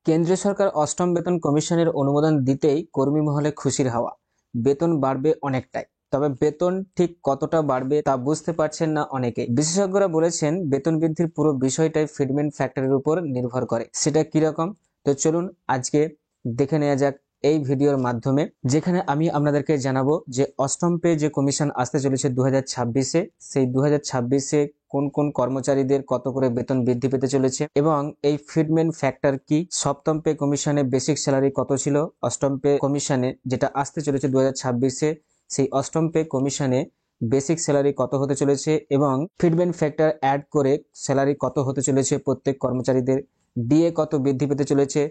কেন্দ্রীয় সরকার অষ্টম বেতন কমিশনের অনুমোদন দিতেই কর্মী মহলে খুশির হাওয়া। বেতন বাড়বে অনেকটাই, তবে বেতন ঠিক কতটা বাড়বে তা বুঝতে পারছেন না অনেকেই। বিশেষজ্ঞরা বলেছেন বেতন বৃদ্ধির পুরো বিষয়টাই ফিটমেন্ট ফ্যাক্টরের উপর নির্ভর করে। সেটা কিরকম, তো চলুন আজকে দেখে নেওয়া যাক এই ভিডিওর মাধ্যমে, যেখানে আমি আপনাদেরকে জানাবো যে অষ্টম পে যে কমিশন আসতে চলেছে 2026-এ, সেই 2026-এ কোন কোন কর্মচারীদের কত করে বেতন বৃদ্ধি পেতে চলেছে এবং এই ফিটমেন্ট ফ্যাক্টর কি। সপ্তম পে কমিশনে বেসিক স্যালারি কত ছিল, অষ্টম পে কমিশনে যেটা আসতে চলেছে 2026-এ, সেই অষ্টম পে কমিশনে বেসিক স্যালারি কত হতে চলেছে এবং ফিটমেন্ট ফ্যাক্টর অ্যাড করে স্যালারি কত হতে চলেছে, প্রত্যেক কর্মচারীদের ডিএ কত বৃদ্ধি পেতে চলেছে,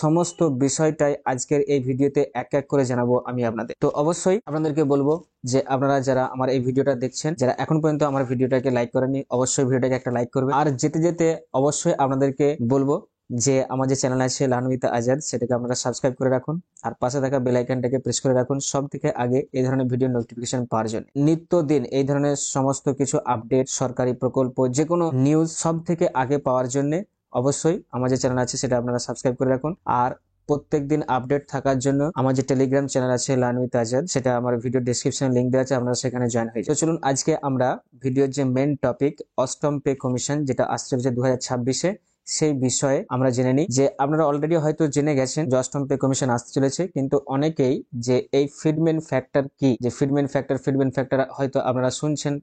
সমস্ত বিষয়টাই আজকের এই ভিডিওতে এক এক করে জানাবো আমি আপনাদের। তো অবশ্যই আপনাদেরকে বলবো যে আপনারা যারা আমার এই ভিডিওটা দেখছেন, যারা এখন পর্যন্ত আমার ভিডিওটাকে লাইক করেননি, অবশ্যই ভিডিওটাকে একটা লাইক করবে। আর যেতে যেতে অবশ্যই আপনাদেরকে বলবো যে আমার যে চ্যানেল আছে লার্ন উইথ আজাদ, সেটাকে আপনারা সাবস্ক্রাইব করে রাখুন আর পাশে থাকা বেল আইকনটাকে প্রেস করে রাখুন সব থেকে আগে এই ধরনের ভিডিও নোটিফিকেশন পাওয়ার জন্য। নিত্যদিন এই ধরনের সমস্ত কিছু আপডেট, সরকারি প্রকল্প, যে কোনো নিউজ সব থেকে আগে পাওয়ার জন্য অবশ্যই আমার যে চ্যানেল আছে সেটা আপনারা সাবস্ক্রাইব করে রাখুন। আর প্রত্যেকদিন আপডেট থাকার জন্য আমার যে টেলিগ্রাম চ্যানেল আছে লার্ন উইথ আজাদ, সেটা আমার ভিডিও ডেসক্রিপশনে লিংক দেওয়া আছে, আপনারা সেখানে জয়েন হয়ে যান। তো চলুন আজকে আমরা ভিডিওর যে মেন টপিক অষ্টম পে কমিশন যেটা আসছে 2026-এ, সেই বিষয়ে আমরা জেনে নিই। যে আপনারা অলরেডি হয়তো জেনে গেছেন যে অষ্টম পে কমিশন আসতে চলেছে, কিন্তু অনেকেই যে এই ফিটমেন্ট ফ্যাক্টর কি, যে ফিটমেন্ট ফ্যাক্টর হয়তো আপনারা শুনছেন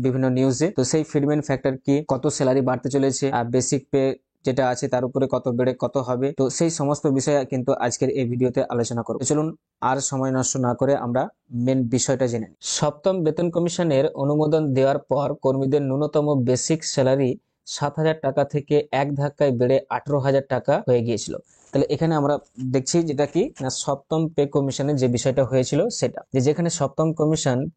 বিভিন্ন নিউজে। তো সেই ফিটমেন্ট ফ্যাক্টর কি, কত স্যালারি বাড়তে চলেছে, আর বেসিক পে যেটা আছে তার উপরে কত বেড়ে কত হবে, তো সেই সমস্ত বিষয়ে কিন্তু আজকের এই ভিডিওতে আলোচনা করব। চলুন আর সময় নষ্ট না করে আমরা মেন বিষয়টা জেনে নিই। সপ্তম বেতন কমিশনের অনুমোদন দেওয়ার পর কর্মীদের ন্যূনতম বেসিক স্যালারি 7,000 টাকা থেকে এক ধাক্কায় বেড়ে 18,000 টাকা হয়ে গিয়েছিল। তাহলে এখানে আমরা দেখছি যেটা কি না, সপ্তম পে কমিশনের যে বিষয়টা হয়েছিল সেটা, যেখানে সপ্তম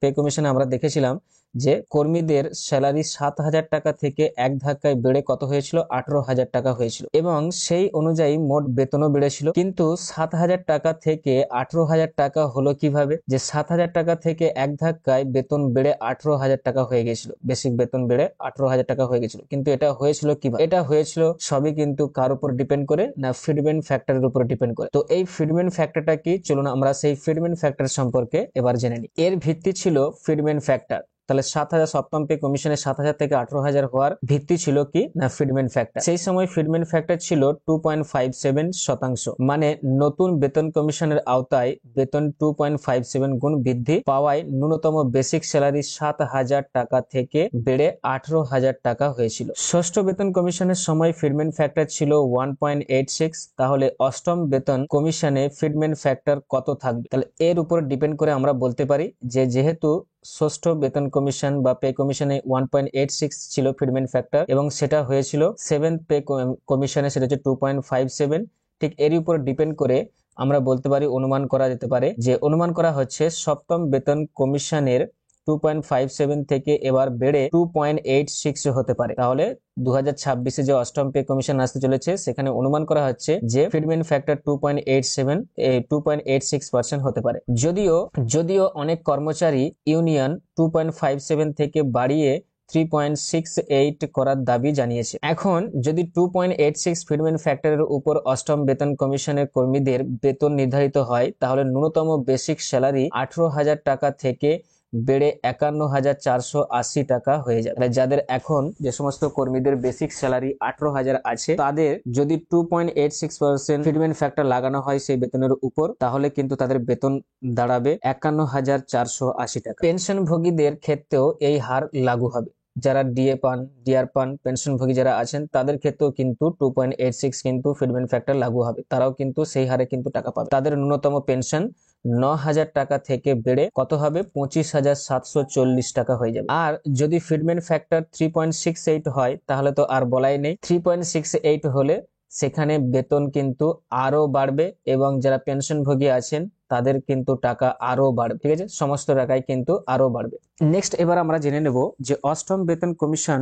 পে কমিশনে আমরা দেখেছিলাম যে কর্মীদের স্যালারি 7,000 টাকা থেকে এক ধাক্কায় বেড়ে কত হয়েছিল, 18,000 টাকা হয়েছিল এবং সেই অনুযায়ী মোট বেতনও বেড়েছিল। কিন্তু 7,000 টাকা থেকে 18,000 টাকা হলো কিভাবে, যে 7,000 টাকা থেকে এক ধাক্কায় বেতন বেড়ে 18,000 টাকা হয়ে গেছিল, বেসিক বেতন বেড়ে 18,000 টাকা হয়ে গেছিল। কিন্তু এটা হয়েছিল কিভাবে, এটা হয়েছিল সবই কিন্তু কার উপর ডিপেন্ড করে না, ফিটমেন্ট ফ্যাক্টরের উপর ডিপেন্ড করে। তো এই ফিটমেন্ট ফ্যাক্টরটা কি, চলুন আমরা সেই ফিটমেন্ট ফ্যাক্টর সম্পর্কে এবার জেনে নিই। এর ভিত্তি ছিল ফিটমেন্ট ফ্যাক্টর। তাহলে 7,000 সপ্তম পে কমিশনে 7,000 থেকে 18,000 হওয়ার ভিত্তি ছিল কি না, ফিটমেন্ট ফ্যাক্টর। সেই সময় ফিটমেন্ট ফ্যাক্টর ছিল 2.57%, মানে নতুন বেতন কমিশনের আওতায় বেতন 2.57 গুণ বৃদ্ধি পাওয়ায় ন্যূনতম বেসিক স্যালারি 7,000 টাকা থেকে বেড়ে 18,000 টাকা হয়েছিল। ষষ্ঠ বেতন কমিশনের সময় ফিটমেন্ট ফ্যাক্টর ছিল 1.86। তাহলে অষ্টম বেতন কমিশনে ফিটমেন্ট ফ্যাক্টর কত থাকবে, তাহলে এর উপর ডিপেন্ড করে আমরা বলতে পারি যে যেহেতু ষষ্ঠ বেতন কমিশন বা পে কমিশনে 1.86 ছিল ফিটমেন্ট ফ্যাক্টর এবং সেটা হয়েছিল সেভেন্থ পে কমিশনে সেটা হচ্ছে 2.57, ঠিক এর উপর ডিপেন্ড করে আমরা বলতে পারি, অনুমান করা যেতে পারে যে অনুমান করা হচ্ছে সপ্তম বেতন কমিশনের 2.57 থেকে এবার বেড়ে 2.86 হতে পারে। তাহলে 2026-এ যে অষ্টম পে কমিশন আসতে চলেছে সেখানে অনুমান করা হচ্ছে যে ফিটমেন্ট ফ্যাক্টর 2.86% হতে পারে। যদিও অনেক কর্মচারী ইউনিয়ন 2.57 থেকে বাড়িয়ে 3.68 করার দাবি জানিয়েছে। এখন যদি 2.86 ফিটমেন্ট ফ্যাক্টরের উপর অষ্টম বেতন কমিশনের কর্মীদের বেতন নির্ধারিত হয়, তাহলে ন্যূনতম বেসিক স্যালারি 18,000 টাকা থেকে বেড়ে 51,480 টাকা হয়ে যাবে। যাদের এখন যে সমস্ত কর্মীদের বেসিক স্যালারি 18,000 আছে, তাদের যদি 2.86% ফিটমেন্ট ফ্যাক্টর লাগানো হয় সেই বেতনের উপর, তাহলে কিন্তু তাদের বেতন দাঁড়াবে 51,480 টাকা। পেনশনভোগীদের ক্ষেত্রেও এই হার লাগু হবে। যারা ডিআর পান পেনশনভোগী যারা আছেন তাদের ক্ষেত্রেও কিন্তু 2.86 কিন্তু ফিটমেন্ট ফ্যাক্টর লাগু হবে, তারাও কিন্তু সেই হারে কিন্তু টাকা পাবে। তাদের ন্যূনতম পেনশন 9,000 টাকা থেকে বেড়ে কত হবে, 25,740 টাকা হয়ে যাবে। আর যদি ফিটমেন্ট ফ্যাক্টর 3.68 হয় তাহলে তো আর বলাই নেই। 3.68 হলে সেখানে বেতন কিন্তু আরো বাড়বে এবং যারা পেনশনভোগী আছেন তাদের কিন্তু টাকা আরো বাড়বে, ঠিক আছে, সমস্ত টাকাই কিন্তু আরো বাড়বে। নেক্সট এবার আমরা জেনে নেব যে অষ্টম বেতন কমিশন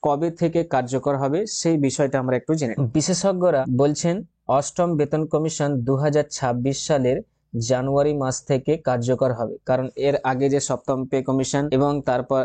কবে থেকে কার্যকর হবে সেই বিষয়টা আমরা একটু জেনে নেব। বিশেষজ্ঞরা বলছেন অষ্টম বেতন কমিশন 2026 সালের জানুয়ারি মাস থেকে কার্যকর হবে, কারণ এর আগে যে সপ্তম পে কমিশন এবং তারপর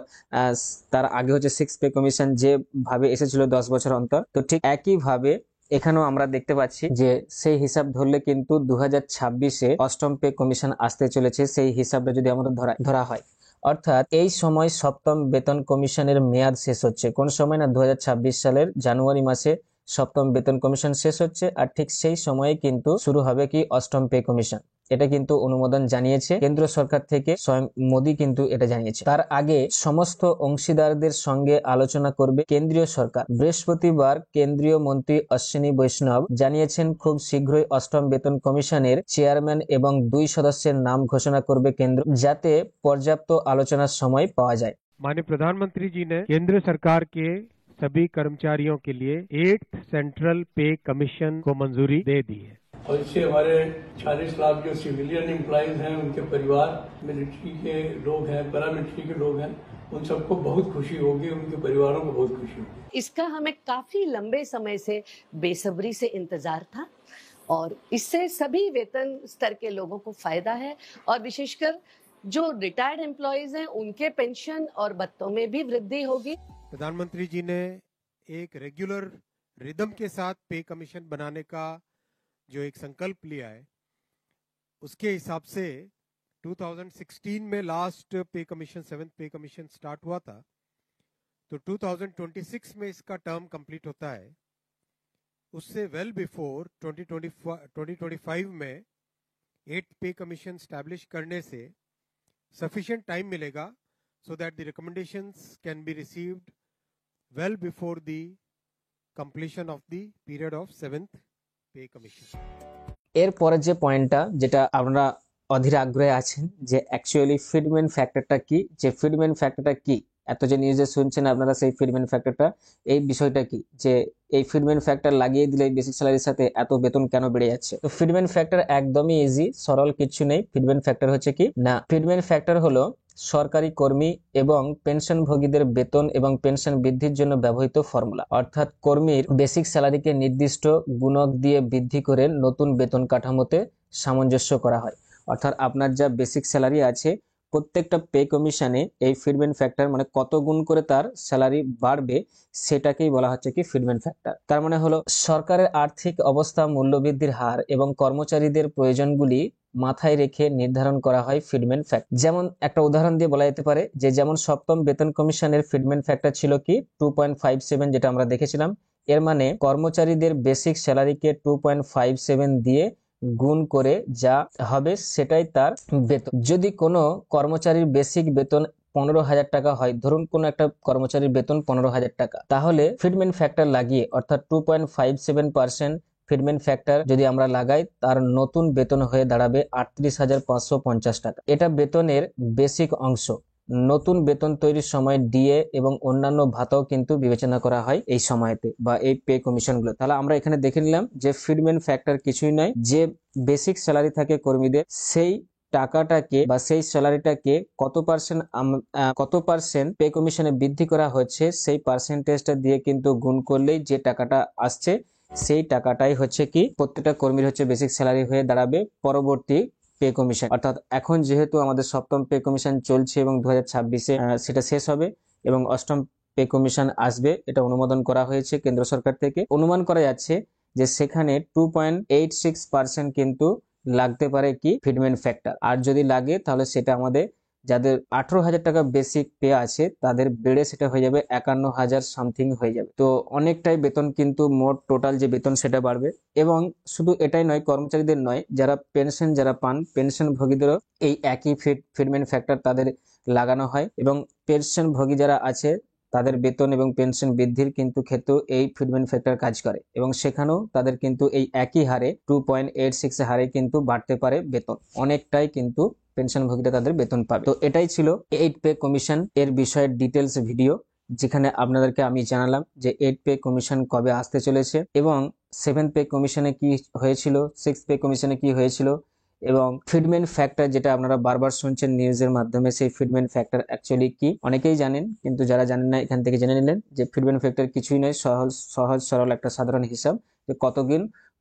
তার আগে হচ্ছে সিক্স পে কমিশন যেভাবে এসেছিল 10 বছর অন্তর, তো ঠিক একইভাবে এখানেও আমরা দেখতে পাচ্ছি যে সেই হিসাব ধরলে কিন্তু 2026-এ অষ্টম পে কমিশন আসতে চলেছে, সেই হিসাবটা যদি আমরা ধরা হয়। অর্থাৎ এই সময় সপ্তম বেতন কমিশনের মেয়াদ শেষ হচ্ছে। কোন সময় না 2026 সালের জানুয়ারি মাসে সপ্তম বেতন কমিশন শেষ হচ্ছে, আর ঠিক সেই সময়ে কিন্তু শুরু হবে কি অষ্টম পে কমিশন। এটা কিন্তু অনুমোদন জানিয়েছে কেন্দ্র সরকার থেকে, স্বয়ং মোদী কিন্তু এটা জানিয়েছে। তার আগে সমস্ত অংশীদারদের সঙ্গে আলোচনা করবে কেন্দ্রীয় সরকার। বৃহস্পতিবার কেন্দ্রীয় মন্ত্রী অশ্বিনী বৈষ্ণব জানিয়েছেন খুব শীঘ্রই অষ্টম বেতন কমিশনের চেয়ারম্যান এবং 2 সদস্যের নাম ঘোষণা করবে কেন্দ্র, যাতে পর্যাপ্ত আলোচনার সময় পাওয়া যায়। माननीय प्रधानमंत्री जी ने केंद्र सरकार के सभी कर्मचारियों के लिए 8th सेंट्रल पे कमीशन को मंजूरी दे दी है और इससे हमारे 40 लाख जो सिविलियन एम्प्लॉइज हैं, उनके परिवार, मिलिट्री के लोग हैं, पैरामिलिट्री के लोग हैं, उन सबको बहुत खुशी होगी, उनके परिवारों को बहुत खुशी होगी। इसका हमें काफी लंबे समय से बेसब्री से इंतजार था और इससे सभी वेतन स्तर के लोगों को फायदा है और विशेषकर जो रिटायर्ड एम्प्लॉइज हैं उनके पेंशन और भत्तों में भी वृद्धि होगी। प्रधानमंत्री जी ने एक रेगुलर रिदम के साथ पे कमीशन बनाने का जो एक संकल्प लिया है, उसके हिसाब से 2016 में लास्ट पे कमीशन 7th पे कमीशन स्टार्ट हुआ था, तो 2026 में इसका टर्म कंप्लीट होता है। उससे वेल बिफोर 2025 में 8th पे कमीशन स्टैब्लिश करने से sufficient time मिलेगा so that the recommendations can be received well before the completion of the period of 7th pay commission. এরপরের যে পয়েন্টটা, যেটা আপনারা অধীর আগ্রহে আছেন যে অ্যাকচুয়ালি ফিটমেন্ট ফ্যাক্টরটা কি, যে ফিটমেন্ট ফ্যাক্টরটা কি, এত যে নিউজে শুনছেন আপনারা সেই ফিটমেন্ট ফ্যাক্টরটা, এই বিষয়টা কি, যে এই ফিটমেন্ট ফ্যাক্টর লাগিয়ে দিলে বেসিক স্যালারির সাথে এত বেতন কেন বেড়ে যাচ্ছে। তো ফিটমেন্ট ফ্যাক্টর একদমই ইজি, সরল কিছু নেই। ফিটমেন্ট ফ্যাক্টর হচ্ছে কি না, ফিটমেন্ট ফ্যাক্টর হলো সরকারি কর্মী এবং পেনশনভোগীদের বেতন এবং পেনশন বৃদ্ধির জন্য ব্যবহৃত ফর্মুলা। অর্থাৎ কর্মীর বেসিক স্যালারিকে নির্দিষ্ট গুণক দিয়ে বৃদ্ধি করে নতুন বেতন কাঠামোতে সামঞ্জস্য করা হয়। অর্থাৎ আপনার যা বেসিক স্যালারি আছে, প্রত্যেকটা পে কমিশনে এই ফিটমেন্ট ফ্যাক্টর মানে কত গুণ করে তার স্যালারি বাড়বে, সেটাকেই বলা হচ্ছে কি ফিটমেন্ট ফ্যাক্টর। তার মানে হলো সরকারের আর্থিক অবস্থা, মূল্যবৃদ্ধির হার এবং কর্মচারীদের প্রয়োজনগুলি মাথায় রেখে নির্ধারণ করা হয় ফিটমেন্ট ফ্যাক্টর। যেমন একটা উদাহরণ দিয়ে বলা যেতে পারে যে যেমন সপ্তম বেতন কমিশনের ফিটমেন্ট ফ্যাক্টর ছিল কি 2.57, যেটা আমরা দেখেছিলাম। এর মানে কর্মচারীদের বেসিক স্যালারিকে 2.57 দিয়ে গুণ করে যা হবে সেটাই তার বেতন। যদি কোনো কর্মচারীর বেসিক বেতন 15,000 টাকা হয়, ধরুন কোনো একটা কর্মচারীর বেতন 15,000 টাকা, তাহলে ফিটমেন্ট ফ্যাক্টর লাগিয়ে অর্থাৎ 2.57% ফিটমেন্ট ফ্যাক্টর যদি আমরা লাগাই, তার নতুন বেতন হয়ে দাঁড়াবে 38,550 টাকা। এটা বেতনের বেসিক অংশ। নতুন বেতন তৈরির সময় ডিএ এবং অন্যান্য ভাতাও কিন্তু বিবেচনা করা হয় এই সময়তে বা এই পে কমিশনগুলো। তাহলে আমরা এখানে দেখে নিলাম যে ফিটমেন্ট ফ্যাক্টর কিছুই নয়, যে বেসিক স্যালারি থাকে কর্মীদের, সেই টাকাটাকে বা সেই স্যালারিটাকে কত পার্সেন্ট পে কমিশনে বৃদ্ধি করা হচ্ছে, সেই পার্সেন্টেজটা দিয়ে কিন্তু গুণ করলেই যে টাকাটা আসছে, সেই টাকাটাই হচ্ছে কি প্রত্যেকটা কর্মীর হচ্ছে বেসিক স্যালারি হয়ে দাঁড়াবে পরবর্তী পে কমিশন। অর্থাৎ এখন যেহেতু আমাদের সপ্তম পে কমিশন চলছে এবং 2026-এ সেটা শেষ হবে এবং অষ্টম পে কমিশন আসবে, এটা অনুমোদন করা হয়েছে কেন্দ্র সরকার থেকে। অনুমান করা যাচ্ছে যে সেখানে 2.86% কিন্তু লাগতে পারে কি ফিটমেন্ট ফ্যাক্টর। আর যদি লাগে তাহলে সেটা আমাদের যাদের 18,000 টাকা বেসিক পে আছে তাদের বেড়ে সেটা হয়ে যাবে 51,000 সামথিং হয়ে যাবে। তো অনেকটাই বেতন কিন্তু মোট টোটাল যে বেতন সেটা বাড়বে। এবং শুধু এটাই নয়, কর্মচারীদের নয়, যারা পেনশন যারা পান পেনশনভোগীদেরও এই একই ফিটমেন্ট ফ্যাক্টর তাদের লাগানো হয় এবং পেনশনভোগী যারা আছে তাদের বেতন এবং পেনশন বৃদ্ধির কিন্তু ক্ষেত্রেও এই ফিটমেন্ট ফ্যাক্টর কাজ করে এবং সেখানেও তাদের কিন্তু এই একই হারে 2.86 হারে কিন্তু বাড়তে পারে বেতন, অনেকটাই কিন্তু পেনশনভোগীরা তাদের বেতন পাবে। তো এটাই ছিল 8 পে কমিশন এর বিষয়ের ডিটেলস ভিডিও, যেখানে আপনাদেরকে আমি জানালাম যে 8 পে কমিশন কবে আসতে চলেছে এবং 7 পে কমিশনে কি হয়েছিল, 6 পে কমিশনে কি হয়েছিল এবং ফিটমেন্ট ফ্যাক্টর যেটা আপনারা বারবার শুনছেন নিউজের মাধ্যমে, সেই ফিটমেন্ট ফ্যাক্টর অ্যাকচুয়ালি কি অনেকেই জানেন, কিন্তু যারা জানেন না এখান থেকে জেনে নিলেন যে ফিটমেন্ট ফ্যাক্টর কিছুই নয়, সহজ সরল একটা সাধারণ হিসাব যে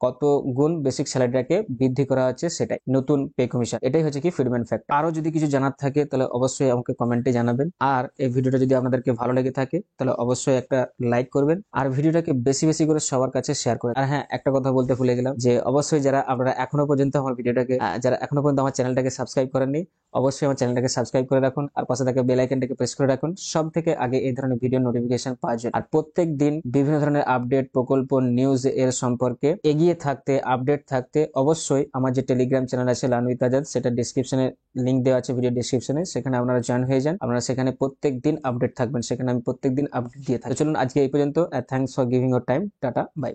কত গুণ বেসিক স্যালারিটাকে বৃদ্ধি করা হচ্ছে, সেটাই নতুন পে কমিশন। এটাই হচ্ছে কি ফিডম্যান ফ্যাক্ট। আরো যদি কিছু জানার থাকে তাহলে অবশ্যই আমাকে কমেন্টে জানাবেন। আর এই ভিডিওটা যদি আপনাদেরকে ভালো লেগে থাকে তাহলে অবশ্যই একটা লাইক করবেন, আর ভিডিওটাকে বেশি বেশি করে সবার কাছে শেয়ার করবেন। আর হ্যাঁ, একটা কথা বলতে ভুলে গেলাম, যে অবশ্যই যারা আপনারা এখনো পর্যন্ত আমার ভিডিওটাকে যারা এখনো পর্যন্ত আমার চ্যানেলটাকে সাবস্ক্রাইব করেননি, অবশ্যই আমার চ্যানেলটাকে সাবস্ক্রাইব করে রাখুন, আর পাশে থাকা বেল আইকনটাকে প্রেস করে রাখুন সব থেকে আগে এই ধরনের ভিডিও নোটিফিকেশন পাওয়ার জন্য। আর প্রত্যেক দিন বিভিন্ন ধরনের আপডেট, প্রকল্প, নিউজ এর সম্পর্কে এগিয়ে থাকতে, আপডেট থাকতে অবশ্যই আমার যে টেলিগ্রাম চ্যানেল আছে লার্ন উইথ আজাদ, সেটা ডিসক্রিপশনে লিংক দেওয়া আছে, ভিডিও ডিসক্রিপশনে, সেখানে আপনারা জয়েন হয়ে যান। আপনারা সেখানে প্রত্যেক দিন আপডেট থাকবেন, সেখানে আমি প্রত্যেক দিন আপডেট দিয়ে থাকি। চলুন আজকে এই পর্যন্ত। Thanks for giving your time. Tata, by.